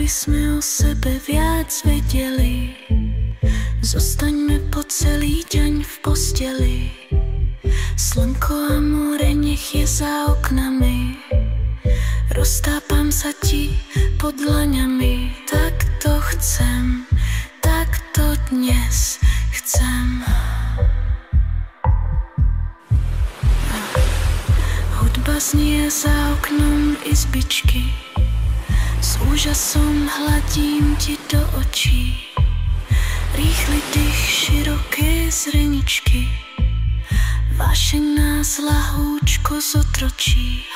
sme o sebe viac vedeli. Zostaňme po celý deň v posteli. Slnko a more nech je za oknami. Roztápam sa ti pod dlaňami. Tak to chcem, tak to dnes chcem. Hudba znie za oknom izbičky. S úžasom hladím ti do očí. Rýchly dých, široké zreničky. Vášeň nás lahúčko zotročí.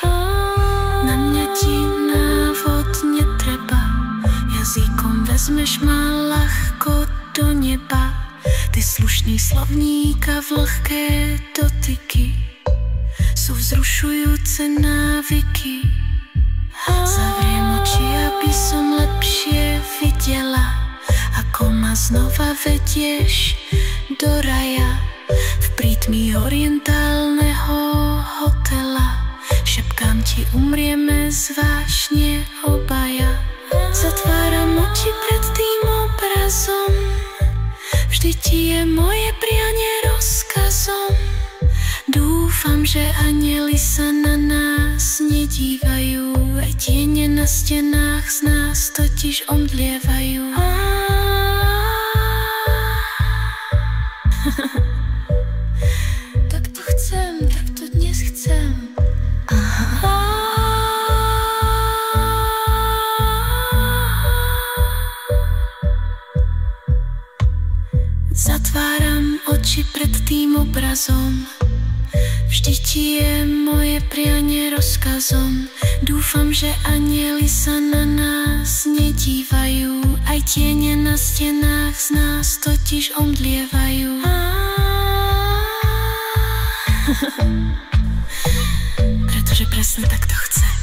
Na mňa ti návod netreba. Jazykom vezmeš ma ľahko do neba. Ty slušný slovník a vlhké dotyky sú vzrušujúce návyky. Zavriem oči, aby som lepšie videla, ako ma znova vedieš do raja. V prítmi orientálneho hotela šepkám ti, umrieme zvážne obaja. Zatváram oči pred tým obrazom. Vždy ti je moje prianie rozkazom. Dúfam, že anjeli sa na nás nedívajú. Aj tiene na stenách z nás totiž omdlievajú. Tak to chcem, tak to dnes chcem. Zatváram oči pred tým obrazom. Vždy ti je moje prianie rozkazom. Dúfam, že anjeli sa na nás nedívajú. Aj tiene na stenách z nás totiž omdlievajú. Pretože presne tak to chcem.